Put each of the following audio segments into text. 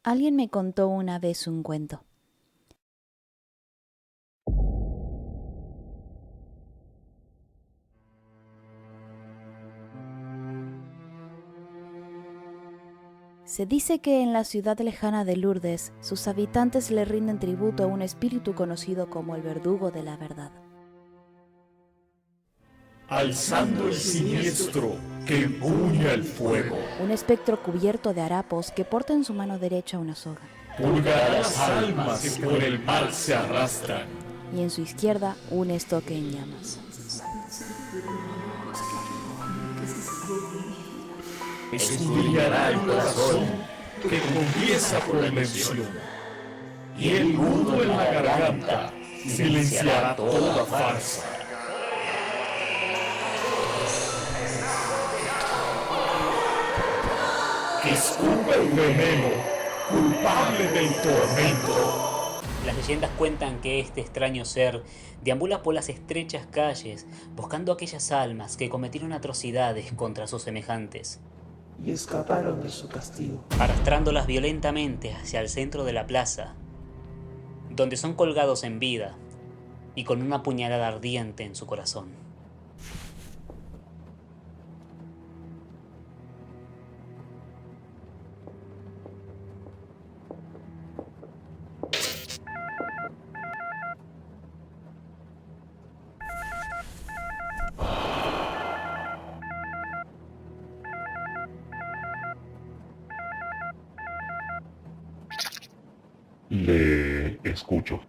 Alguien me contó una vez un cuento. Se dice que en la ciudad lejana de Lourdes, sus habitantes le rinden tributo a un espíritu conocido como el verdugo de la verdad. Alzando el siniestro que empuña el fuego. Un espectro cubierto de harapos que porta en su mano derecha una soga. Purga a las almas que por el mal se arrastran. Y en su izquierda un estoque en llamas. Escudriñará el corazón que confiesa por mención. Y el nudo en la garganta silenciará toda farsa. Que escupa el veneno, culpable del tormento. Las leyendas cuentan que este extraño ser deambula por las estrechas calles buscando aquellas almas que cometieron atrocidades contra sus semejantes y escaparon de su castigo, arrastrándolas violentamente hacia el centro de la plaza, donde son colgados en vida y con una puñalada ardiente en su corazón. Le escucho.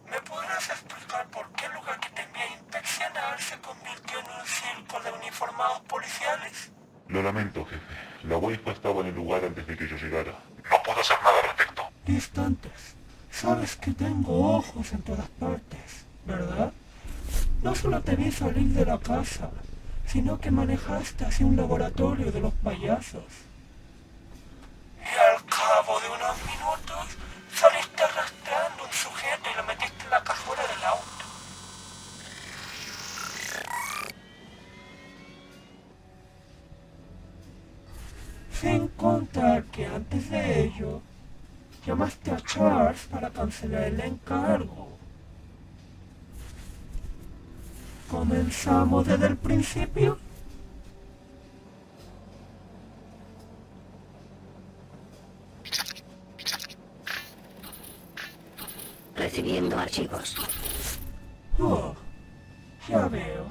¿Me podrás explicar por qué el lugar que te envié a inspeccionar se convirtió en un circo de uniformados policiales? Lo lamento, jefe. La Wi-Fi estaba en el lugar antes de que yo llegara. No puedo hacer nada al respecto. Distantes. Sabes que tengo ojos en todas partes, ¿verdad? No solo te vi salir de la casa, sino que manejaste hacia un laboratorio de los payasos. Y al cabo de unos minutos, saliste arrastrando un sujeto y lo metiste en la cajuela del auto. Sin contar que antes de ello, llamaste a Charles para cancelar el encargo. ¿Comenzamos desde el principio? Recibiendo archivos. Oh, ya veo.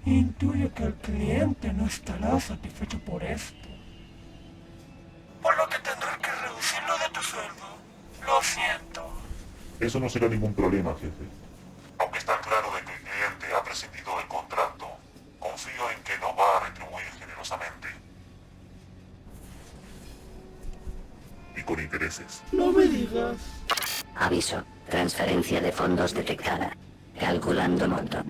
Intuyo que el cliente no estará satisfecho por esto. Por lo que tendrás que reducirlo de tu sueldo. Lo siento. Eso no será ningún problema, jefe. Aunque está claro de que el cliente ha prescindido del contrato, confío en que nos va a retribuir generosamente. Y con intereses. No me digas. Aviso. Transferencia de fondos detectada. Calculando monto.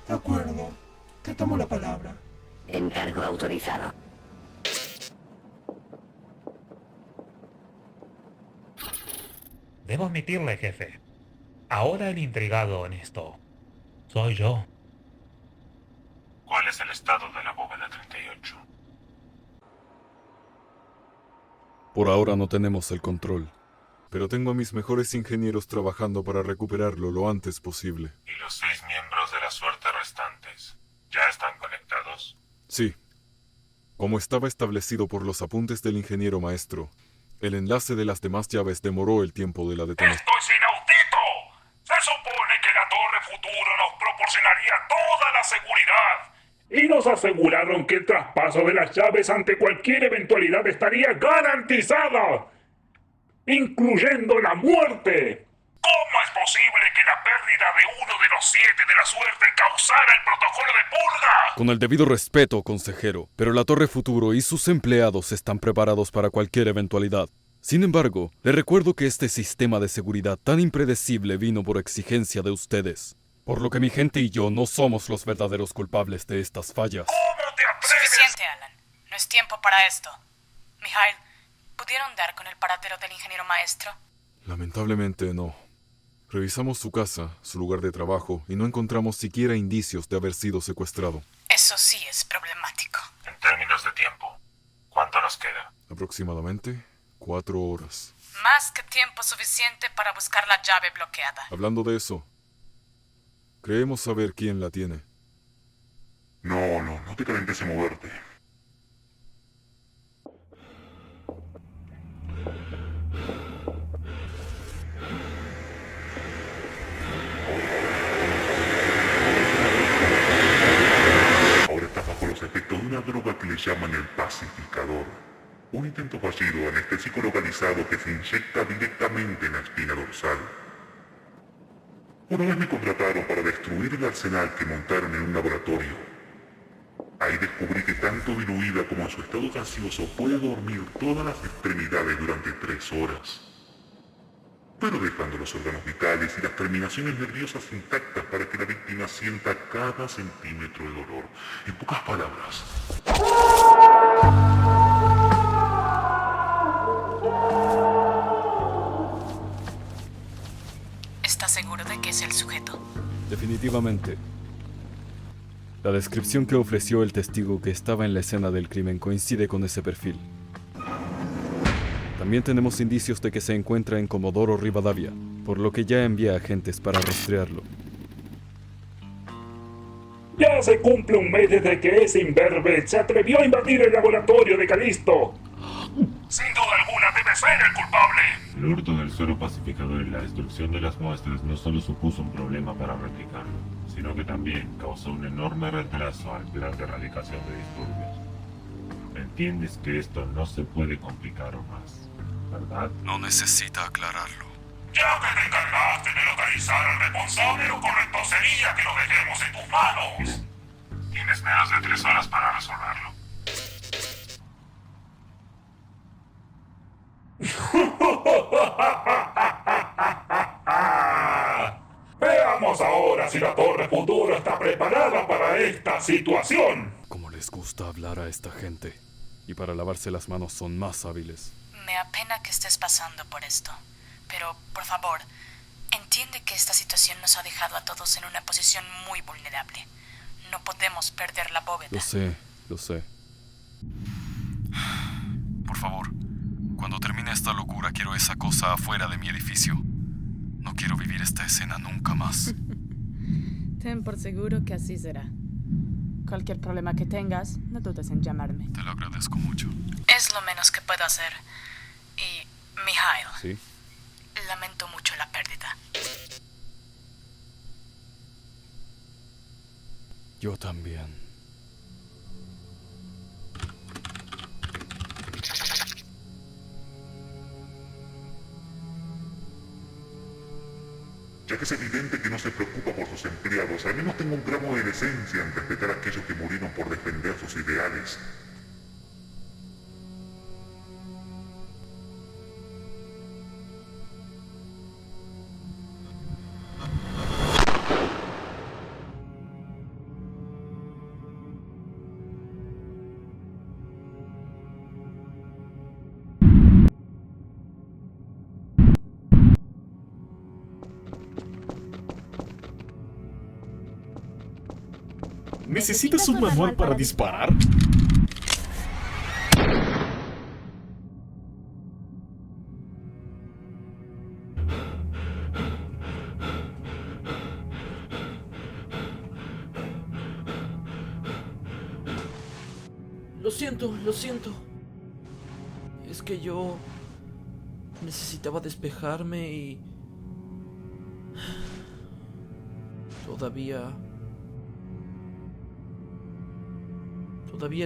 De acuerdo. Te tomo la palabra. Encargo autorizado. Debo admitirle, jefe. Ahora el intrigado en esto soy yo. ¿Cuál es el estado de la bóveda 38? Por ahora no tenemos el control, pero tengo a mis mejores ingenieros trabajando para recuperarlo lo antes posible. ¿Y los 6 miembros de la suerte restantes ya están conectados? Sí. Como estaba establecido por los apuntes del ingeniero maestro, el enlace de las demás llaves demoró el tiempo de la detonación. ¡Esto es inaudito! Se supone que la Torre Futuro nos proporcionaría toda la seguridad. Y nos aseguraron que el traspaso de las llaves ante cualquier eventualidad estaría garantizada, incluyendo la muerte. ¿Cómo es posible que la pérdida de uno de los 7 de la suerte causara el protocolo de purga? Con el debido respeto, consejero, pero la Torre Futuro y sus empleados están preparados para cualquier eventualidad. Sin embargo, le recuerdo que este sistema de seguridad tan impredecible vino por exigencia de ustedes. Por lo que mi gente y yo no somos los verdaderos culpables de estas fallas. ¿Cómo te atreves? Suficiente, Alan. No es tiempo para esto. Mijail, ¿pudieron dar con el paradero del ingeniero maestro? Lamentablemente no. Revisamos su casa, su lugar de trabajo, y no encontramos siquiera indicios de haber sido secuestrado. Eso sí es problemático. En términos de tiempo, ¿cuánto nos queda? Aproximadamente 4 horas. Más que tiempo suficiente para buscar la llave bloqueada. Hablando de eso, creemos saber quién la tiene. No te calentes en moverte. Ahora estás bajo los efectos de una droga que le llaman el pacificador. Un intento fallido anestésico localizado que se inyecta directamente en la espina dorsal. Una vez me contrataron para destruir el arsenal que montaron en un laboratorio. Ahí descubrí que tanto diluida como en su estado gaseoso puede dormir todas las extremidades durante 3 horas. Pero dejando los órganos vitales y las terminaciones nerviosas intactas para que la víctima sienta cada centímetro de dolor. En pocas palabras. ¿Estás seguro de que es el sujeto? Definitivamente. La descripción que ofreció el testigo que estaba en la escena del crimen coincide con ese perfil. También tenemos indicios de que se encuentra en Comodoro Rivadavia, por lo que ya envía agentes para rastrearlo. Ya se cumple un mes desde que ese imberbe se atrevió a invadir el laboratorio de Calisto. Sin duda alguna debe ser el culpable. El hurto del suero pacificador y la destrucción de las muestras no solo supuso un problema para replicarlo, sino que también causó un enorme retraso al plan de erradicación de disturbios. Entiendes que esto no se puede complicar más, ¿verdad? No necesita aclararlo. Ya que te encargaste de localizar al responsable, lo correcto sería que lo dejemos en tus manos. Tienes menos de 3 horas para resolverlo. Veamos ahora si la Torre Futuro está preparada para esta situación. Como les gusta hablar a esta gente. Y para lavarse las manos son más hábiles. Me apena que estés pasando por esto. Pero, por favor, entiende que esta situación nos ha dejado a todos en una posición muy vulnerable. No podemos perder la bóveda. Lo sé. Por favor, cuando termine esta locura quiero esa cosa afuera de mi edificio. No quiero vivir esta escena nunca más. Ten por seguro que así será. Cualquier problema que tengas, no dudes en llamarme. Te lo agradezco mucho. Es lo menos que puedo hacer. Y, Mijail, ¿Sí? lamento mucho la pérdida. Yo también. Ya que es evidente que no se preocupa por sus empleados, al menos tengo un gramo de decencia en respetar a aquellos que murieron por defender sus ideales. ¿Necesitas un manual para disparar? Lo siento. Es que yo necesitaba despejarme y todavía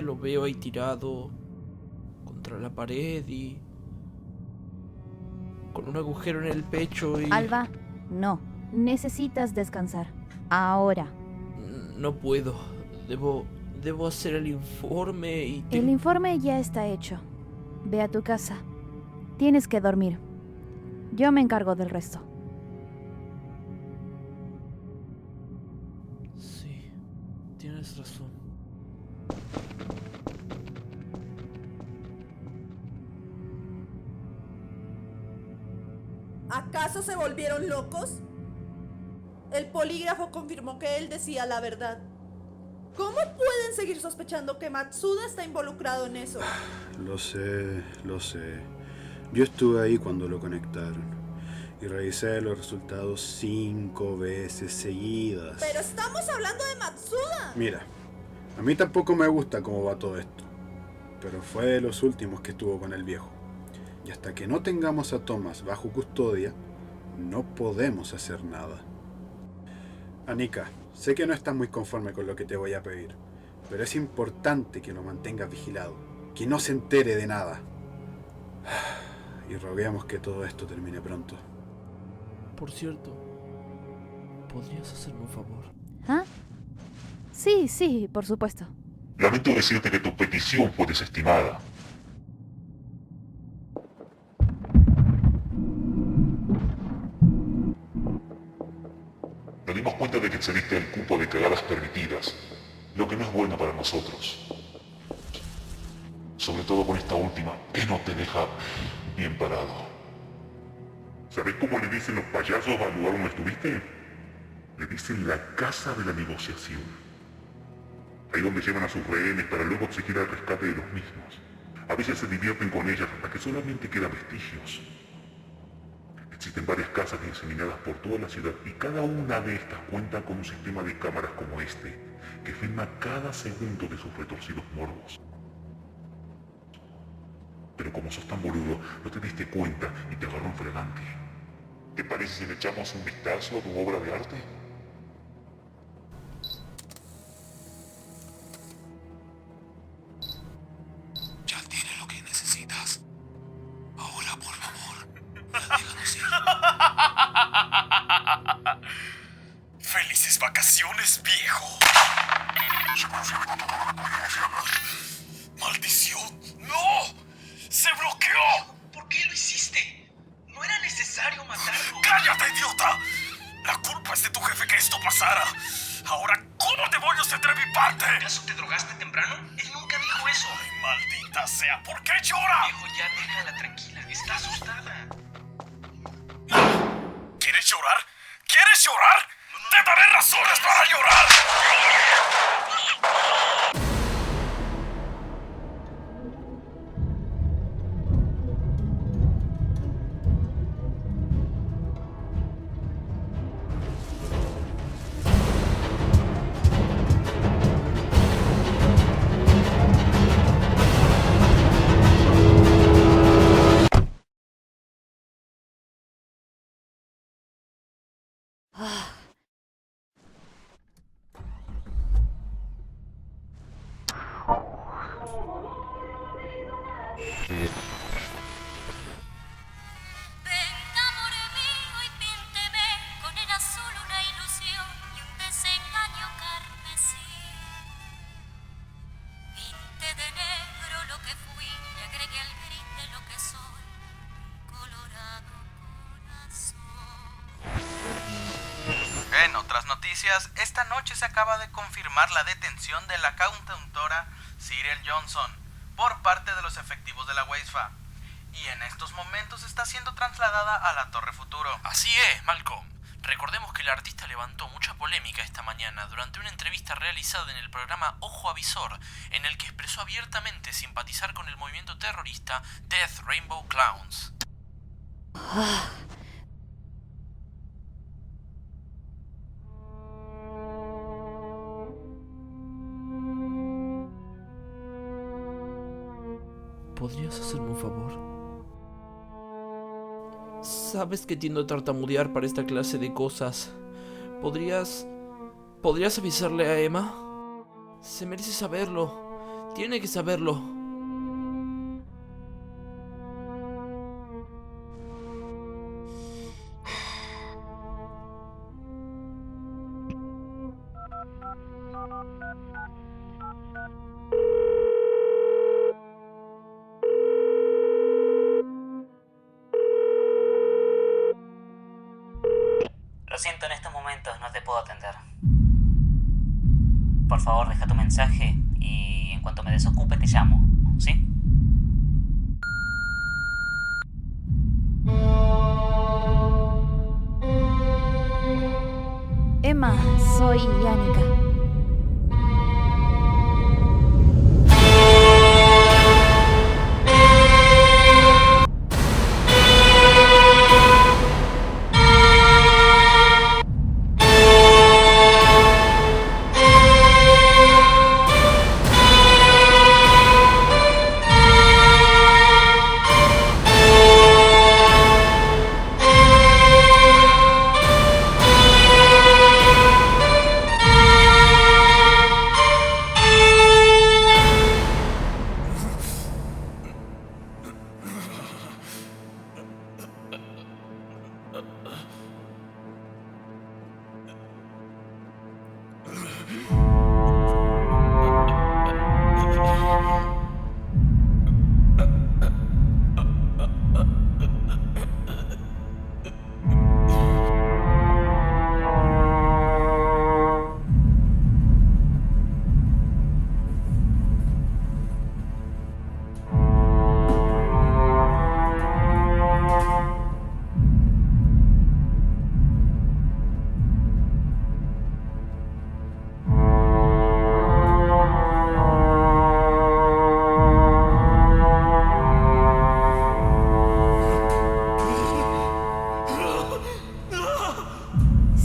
lo veo ahí tirado contra la pared y con un agujero en el pecho y... Alba, no. Necesitas descansar. Ahora. No puedo. Debo hacer el informe y... El informe ya está hecho. Ve a tu casa. Tienes que dormir. Yo me encargo del resto. Sí, tienes razón. ¿Acaso se volvieron locos? El polígrafo confirmó que él decía la verdad. ¿Cómo pueden seguir sospechando que Matsuda está involucrado en eso? Lo sé. Yo estuve ahí cuando lo conectaron y revisé los resultados 5 veces seguidas. ¡Pero estamos hablando de Matsuda! Mira, a mí tampoco me gusta cómo va todo esto, pero fue de los últimos que estuvo con el viejo. Y hasta que no tengamos a Thomas bajo custodia, no podemos hacer nada. Anika, sé que no estás muy conforme con lo que te voy a pedir, pero es importante que lo mantengas vigilado, que no se entere de nada. Y roguemos que todo esto termine pronto. Por cierto, ¿podrías hacerme un favor? ¿Ah? Sí, por supuesto. Lamento decirte que tu petición fue desestimada. Nos dimos cuenta de que excediste el cupo de cagadas permitidas, lo que no es bueno para nosotros. Sobre todo con esta última, que no te deja bien parado. ¿Sabes cómo le dicen los payasos al lugar donde estuviste? Le dicen la casa de la negociación. Ahí donde llevan a sus rehenes para luego exigir el rescate de los mismos. A veces se divierten con ellas hasta que solamente quedan vestigios. Existen varias casas diseminadas por toda la ciudad y cada una de estas cuenta con un sistema de cámaras como este, que filma cada segundo de sus retorcidos morbos. Pero como sos tan boludo, no te diste cuenta y te agarró en fregante. ¿Te parece si le echamos un vistazo a tu obra de arte? Ya tiene lo que necesitas. Ahora, por favor, déjanos ir. ¡Felices vacaciones, viejo! ¡Maldición! ¡No! ¡Se bloqueó! ¿Por qué lo hiciste? No era necesario matarlo. ¡Cállate, idiota! La culpa es de tu jefe que esto pasara. Ahora, ¿cómo demonios tendré mi parte? ¿Acaso te drogaste temprano? Él nunca dijo eso. ¡Ay, maldita sea! ¿Por qué llora? Viejo, ya déjala tranquila. Está asustada. ¿Quieres llorar? ¿Quieres llorar? No. ¡Te daré razones para llorar! En otras noticias, esta noche se acaba de confirmar la detención de la cantautora Cyril Johnson por parte de los efectivos de la WEISFA, y en estos momentos está siendo trasladada a la Torre Futuro. Así es, Malcolm. Recordemos que el artista levantó mucha polémica esta mañana durante una entrevista realizada en el programa Ojo Avisor, en el que expresó abiertamente simpatizar con el movimiento terrorista Death Rainbow Clowns. ¿Podrías hacerme un favor? Sabes que tiendo a tartamudear para esta clase de cosas. ¿Podrías avisarle a Emma? Se merece saberlo. Tiene que saberlo. Lo siento, en estos momentos no te puedo atender. Por favor, deja tu mensaje y en cuanto me desocupe te llamo, ¿sí? Emma, soy Yannica.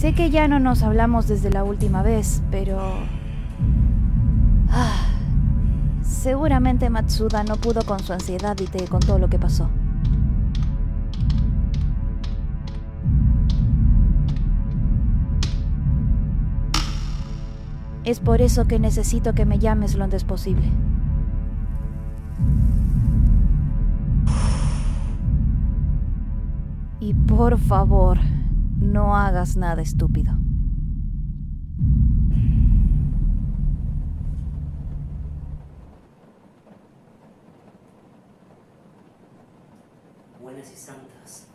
Sé que ya no nos hablamos desde la última vez, pero... seguramente Matsuda no pudo con su ansiedad y te contó lo que pasó. Es por eso que necesito que me llames lo antes posible. Y por favor, no hagas nada estúpido. Buenas y santas.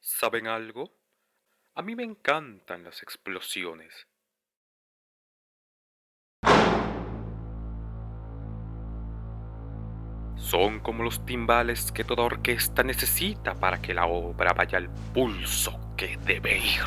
¿Saben algo? A mí me encantan las explosiones. Son como los timbales que toda orquesta necesita para que la obra vaya al pulso que debe ir.